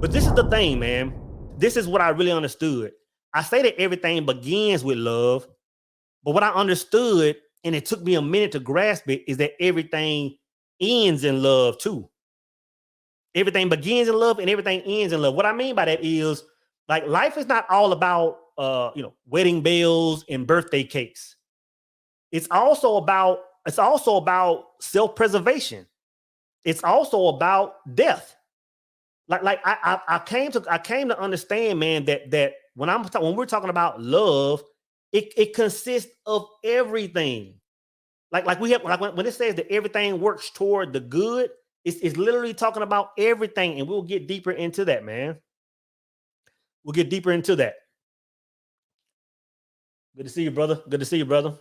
But this is the thing, man. This is what I really understood. I say that everything begins with love, but what I understood, and it took me a minute to grasp it, is that everything ends in love too. Everything begins in love and everything ends in love. What I mean by that is, like, life is not all about wedding bells and birthday cakes. It's also about self-preservation. It's also about death. I came to understand, man, that when we're talking about love, it consists of everything. Like we have, like when it says that everything works toward the good, it's literally talking about everything, and we'll get deeper into that, man. We'll get deeper into that. Good to see you, brother. Good to see you, brother.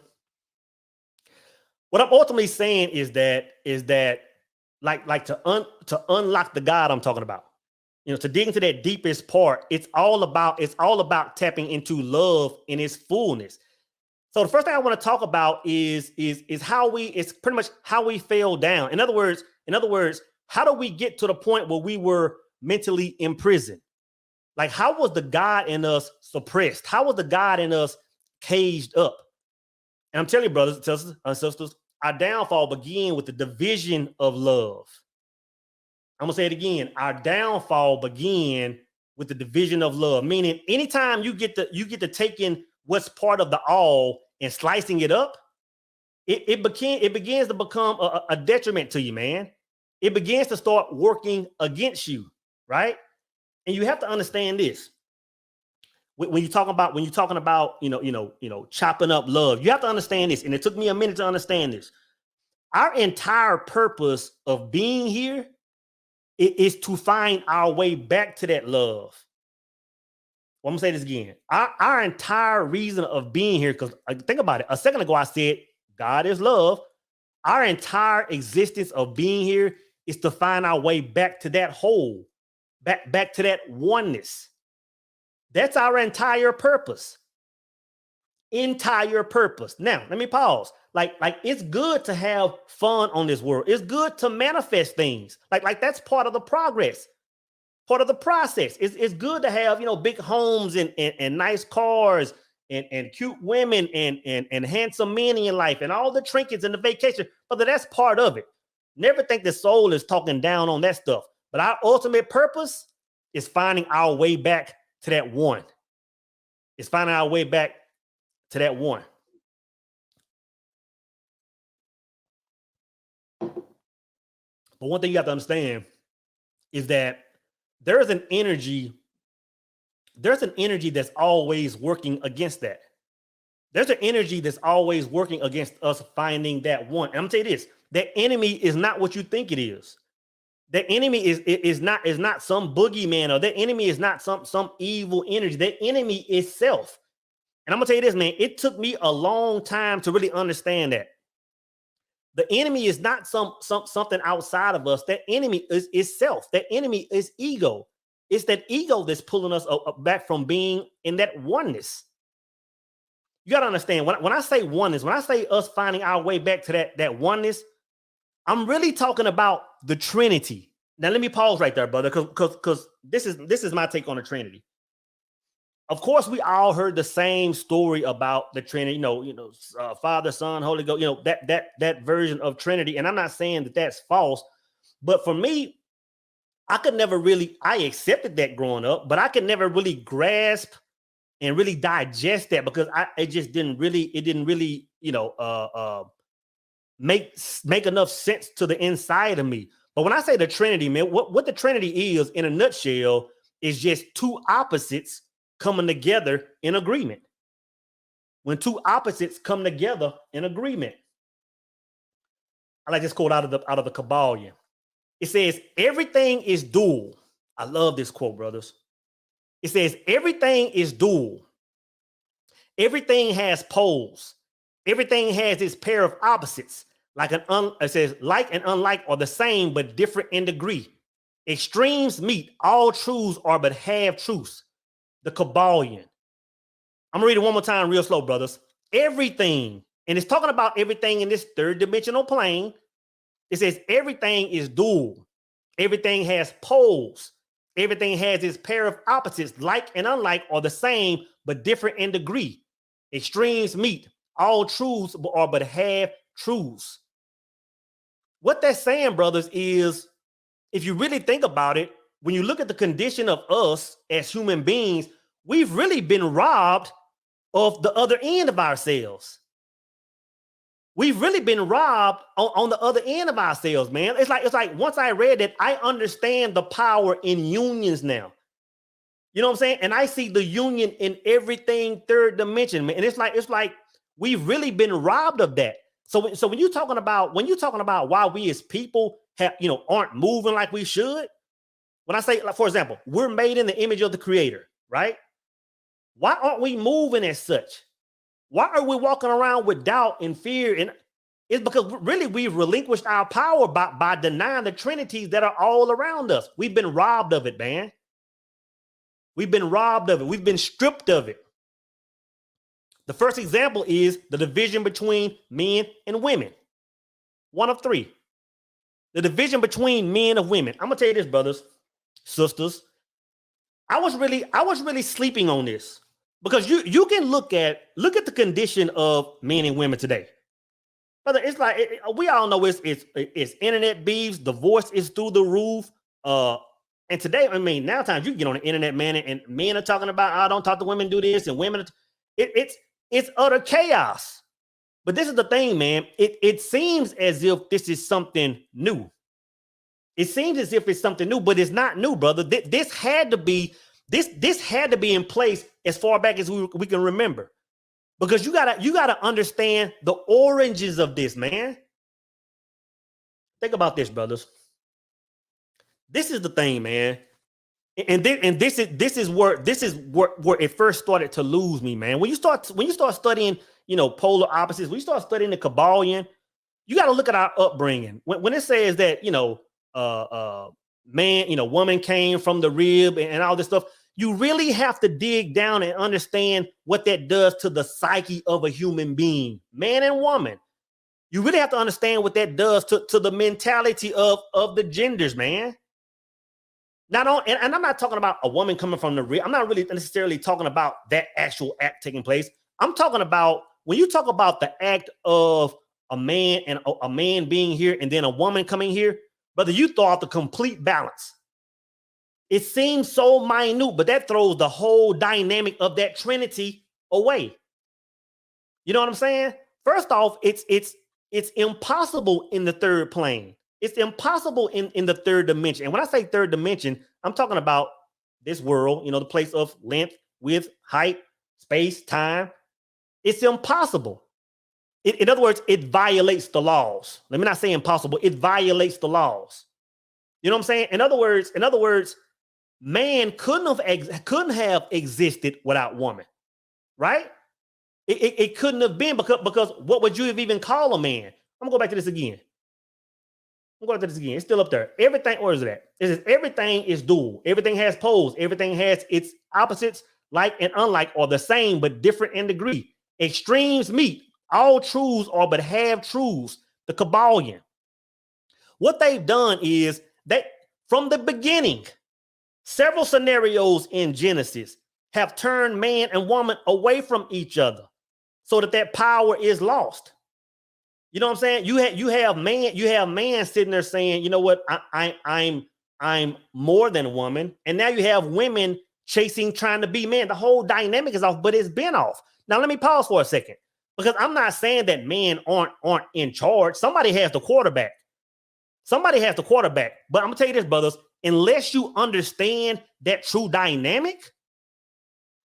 What I'm ultimately saying is that to unlock the God I'm talking about, to dig into that deepest part, it's all about tapping into love in its fullness. So the first thing I want to talk about is how it's pretty much how we fell down. In other words, how do we get to the point where we were mentally imprisoned? Like, how was the God in us suppressed? How was the God in us caged up? And I'm telling you, brothers and sisters, our downfall began with the division of love. I'm gonna say it again. Our downfall began with the division of love. Meaning, anytime you get to taking what's part of the all and slicing it up, it begins to become a detriment to you, man. It begins to start working against you, right? And you have to understand this. When you're talking about chopping up love, you have to understand this. And it took me a minute to understand this. Our entire purpose of being here is to find our way back to that love. Well, I'm gonna say this again. Our entire reason of being here, because think about it. A second ago, I said God is love. Our entire existence of being here is to find our way back to that whole, back to that oneness. That's our entire purpose. Entire purpose. Now, let me pause. Like it's good to have fun on this world. It's good to manifest things. Like that's part of the progress, part of the process. It's good to have big homes and nice cars and cute women and handsome men in your life and all the trinkets and the vacation. But that's part of it. Never think the soul is talking down on that stuff. But our ultimate purpose is finding our way back to that one. It's finding our way back to that one. But one thing you have to understand is that there's an energy, that's always working against that. There's an energy that's always working against us finding that one. And I'm gonna tell you this: that enemy is not what you think it is. That enemy is not some boogeyman, or that enemy is not some evil energy. That enemy is self. And I'm gonna tell you this, man. It took me a long time to really understand that. The enemy is not something outside of us. That enemy is self. That enemy is ego. It's that ego that's pulling us back from being in that oneness. You got to understand, when I say oneness, when I say us finding our way back to that oneness, I'm really talking about the Trinity. Now let me pause right there, brother, because this is my take on the Trinity. Of course, we all heard the same story about the Trinity, Father, Son, Holy Ghost, that version of Trinity. And I'm not saying that that's false, but for me, I accepted that growing up, but I could never really grasp and really digest that, because it didn't really, make enough sense to the inside of me. But when I say the Trinity, man, what the Trinity is in a nutshell is just two opposites coming together in agreement. When two opposites come together in agreement. I like this quote out of the Kabbalion. It says, everything is dual. I love this quote, brothers. It says, everything is dual. Everything has poles. Everything has its pair of opposites. It says, like and unlike are the same, but different in degree. Extremes meet. All truths are but half truths. The Kabbalion. I'm gonna read it one more time real slow, brothers. Everything, and it's talking about everything in this third dimensional plane. It says everything is dual. Everything has poles. Everything has its pair of opposites, like and unlike, are the same, but different in degree. Extremes meet. All truths are but half truths. What that's saying, brothers, is if you really think about it, when you look at the condition of us as human beings, we've really been robbed of the other end of ourselves. We've really been robbed on the other end of ourselves, man. It's like once I read it, I understand the power in unions now. You know what I'm saying? And I see the union in everything third dimension, man. And it's like we've really been robbed of that. So when you're talking about why we as people aren't moving like we should, when I say, like, for example, we're made in the image of the Creator, right? Why aren't we moving as such? Why are we walking around with doubt and fear? And it's because really we've relinquished our power by denying the trinities that are all around us. We've been robbed of it, man. We've been robbed of it. We've been stripped of it. The first example is the division between men and women. One of three. The division between men and women. I'm gonna tell you this, brothers, sisters. I was really sleeping on this. Because you can look at the condition of men and women today, brother. It's like we all know it's internet beefs. Divorce is through the roof. And today, I mean, nowadays you can get on the internet, man, and men are talking about, "I don't talk to women, do this," and women. It's utter chaos. But this is the thing, man. It seems as if this is something new. It seems as if it's something new, but it's not new, brother. This had to be in place as far back as we can remember, because you gotta understand the origins of this, man. Think about this, brothers. This is the thing, man, and this is where it first started to lose me, man. When you start studying, polar opposites, when you start studying the Kabbalion, you got to look at our upbringing. When it says that man, woman came from the rib and all this stuff, you really have to dig down and understand what that does to the psyche of a human being, man and woman. You really have to understand what that does to the mentality of the genders, man. And I'm not talking about a woman coming from the rib. I'm not really necessarily talking about that actual act taking place. I'm talking about when you talk about the act of a man and a man being here and then a woman coming here, brother, you throw out the complete balance. It seems so minute, but that throws the whole dynamic of that trinity away. You know what I'm saying? First off, it's impossible in the third plane. It's impossible in the third dimension. And when I say third dimension, I'm talking about this world, the place of length, width, height, space, time. It's impossible. In other words, it violates the laws. Let me not say impossible. It violates the laws. You know what I'm saying? In other words, man couldn't have existed without woman, right? It couldn't have been because what would you have even call a man? I'm gonna go back to this again. It's still up there. Everything, where is it at? It says everything is dual. Everything has poles. Everything has its opposites, like and unlike, are the same but different in degree. Extremes meet. All truths are but half truths. The Kabbalion. What they've done is that from the beginning, several scenarios in Genesis have turned man and woman away from each other so that power is lost. You know what I'm saying? You have man sitting there saying, you know what, I'm more than a woman. And now you have women trying to be man. The whole dynamic is off, but it's been off. Now let me pause for a second, because I'm not saying that men aren't in charge. Somebody has the quarterback. But I'm gonna tell you this, brothers, unless you understand that true dynamic,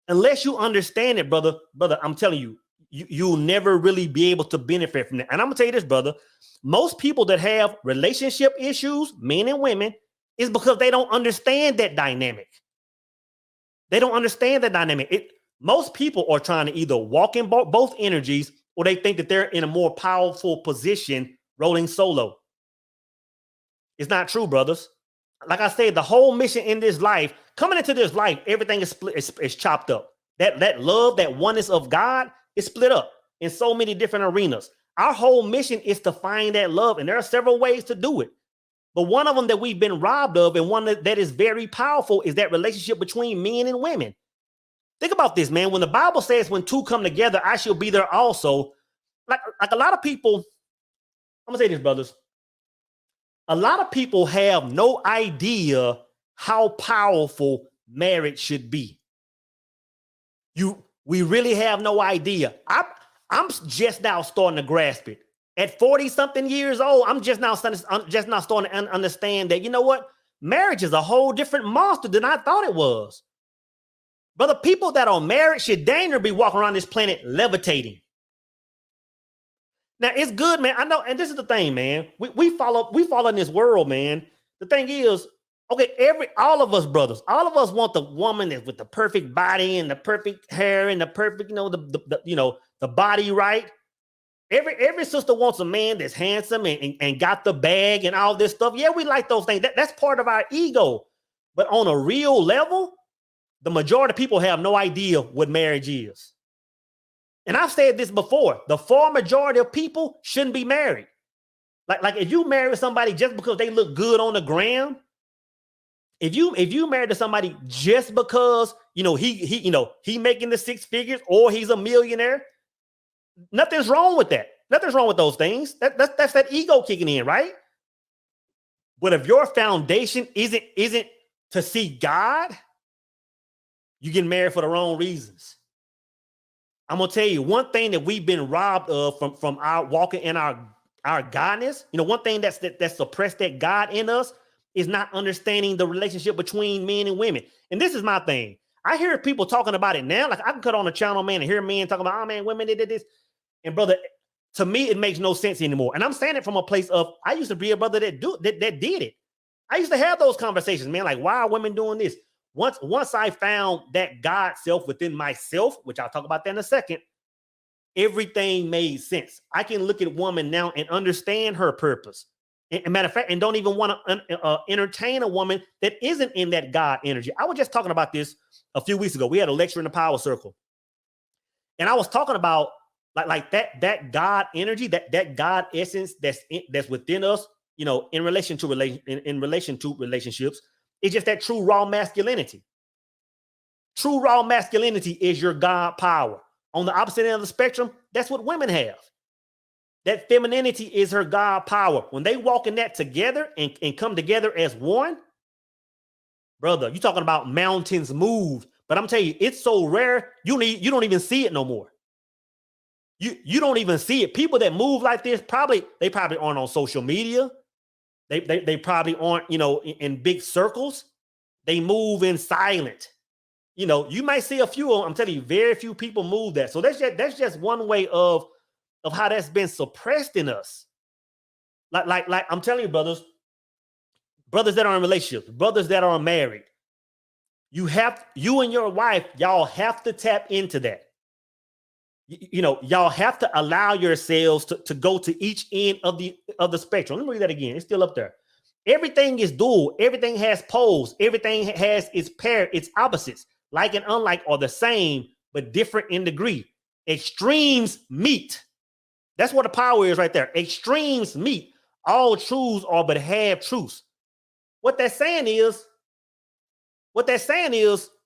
unless you understand it, brother, I'm telling you, you'll never really be able to benefit from that. And I'm gonna tell you this, brother, most people that have relationship issues, men and women, is because they don't understand that dynamic. Most people are trying to either walk in both energies, or they think that they're in a more powerful position rolling solo. It's not true, brothers. Like I said, the whole mission in this life, coming into this life, everything is split, is chopped up. That love, that oneness of God is split up in so many different arenas. Our whole mission is to find that love, and there are several ways to do it. But one of them that we've been robbed of, and one that is very powerful, is that relationship between men and women. Think about this, man. When the Bible says, when two come together, I shall be there also. Like a lot of people, I'm gonna say this, brothers. A lot of people have no idea how powerful marriage should be. We really have no idea. I'm just now starting to grasp it. At 40 something years old, I'm just now starting to understand that, you know what? Marriage is a whole different monster than I thought it was. Brother, people that are married should dang be walking around this planet levitating. Now, it's good, man. I know, and this is the thing, man. We follow in this world, man. The thing is, okay, all of us brothers, all of us want the woman that with the perfect body and the perfect hair and the perfect, the body right. Every sister wants a man that's handsome and got the bag and all this stuff. Yeah, we like those things. That's part of our ego. But on a real level, the majority of people have no idea what marriage is. And I've said this before. The far majority of people shouldn't be married. Like if you marry somebody just because they look good on the gram, if you married to somebody just because he making the six figures or he's a millionaire, nothing's wrong with that. Nothing's wrong with those things. That's that ego kicking in, right? But if your foundation isn't to see God, you get married for the wrong reasons. I'm gonna tell you one thing that we've been robbed of from our walking in our godness. One thing that's suppressed that God in us is not understanding the relationship between men and women. And this is my thing. I hear people talking about it now. Like I can cut on a channel, man, and hear men talking about, oh man, women did this. And brother, to me, it makes no sense anymore. And I'm saying it from a place of, I used to be a brother that did it. I used to have those conversations, man. Like, why are women doing this? Once I found that God self within myself, which I'll talk about that in a second, everything made sense. I can look at a woman now and understand her purpose. And matter of fact, and don't even want to entertain a woman that isn't in that God energy. I was just talking about this a few weeks ago. We had a lecture in the Power Circle, and I was talking about like that God energy, that God essence that's within us. In relation to relationships, it's just that true raw masculinity. True raw masculinity is your God power. On the opposite end of the spectrum, that's what women have. That femininity is her God power. When they walk in that together and come together as one, brother, you're talking about mountains move. But I'm telling you, it's so rare, you don't even see it no more. You don't even see it. People that move like this, they probably aren't on social media. They probably aren't, in big circles. They move in silent. You might see a few of them. I'm telling you, very few people move that. So that's just one way of how that's been suppressed in us. Like I'm telling you, brothers that are in relationships, brothers that are married, you and your wife, y'all have to tap into that. Y'all have to allow yourselves to go to each end of the spectrum. Let me read that again. It's still up there. Everything is dual. Everything has poles. Everything has its pair, its opposites. Like and unlike are the same, but different in degree. Extremes meet. That's what the power is right there. Extremes meet. All truths are but half truths. What they're saying is,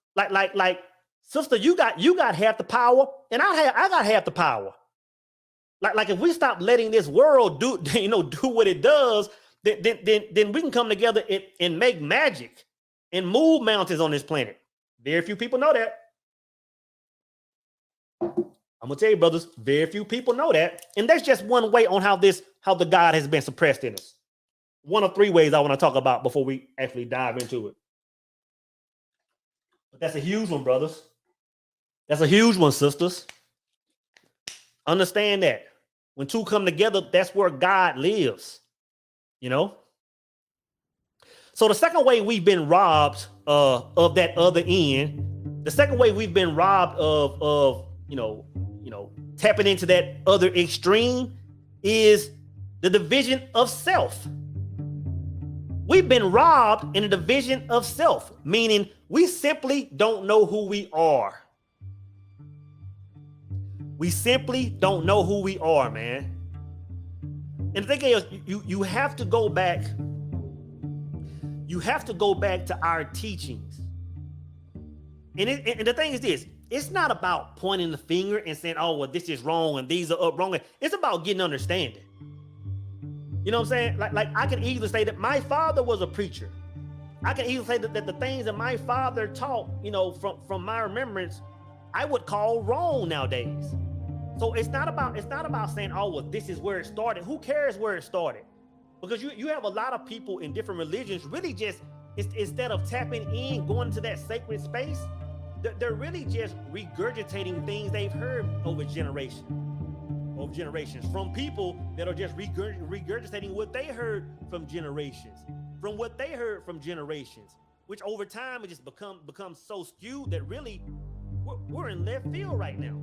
like, sister, you got half the power, and I got half the power. Like if we stop letting this world do what it does, then we can come together and make magic and move mountains on this planet. Very few people know that. I'm gonna tell you, brothers, very few people know that. And that's just one way on how the God has been suppressed in us. One of three ways I want to talk about before we actually dive into it. But that's a huge one, brothers. That's a huge one, sisters. Understand that. When two come together, that's where God lives. So the second way we've been robbed of that other end, the second way we've been robbed of tapping into that other extreme is the division of self. We've been robbed in the division of self, meaning we simply don't know who we are. We simply don't know who we are, man. And the thing is, you have to go back you have to go back to our teachings. And the thing is this, it's not about pointing the finger and saying, oh, well, this is wrong and these are up wrong. It's about getting understanding. You know what I'm saying? Like I can easily say that my father was a preacher. I can easily say that the things that my father taught, you know, from my remembrance, I would call wrong nowadays. So it's not about saying, oh, well, this is where it started. Who cares where it started? Because you have a lot of people in different religions really just, instead of tapping in, going to that sacred space, they're really just regurgitating things they've heard over generations from people that are just regurgitating what they heard from generations, which over time it just becomes so skewed that really we're in left field right now.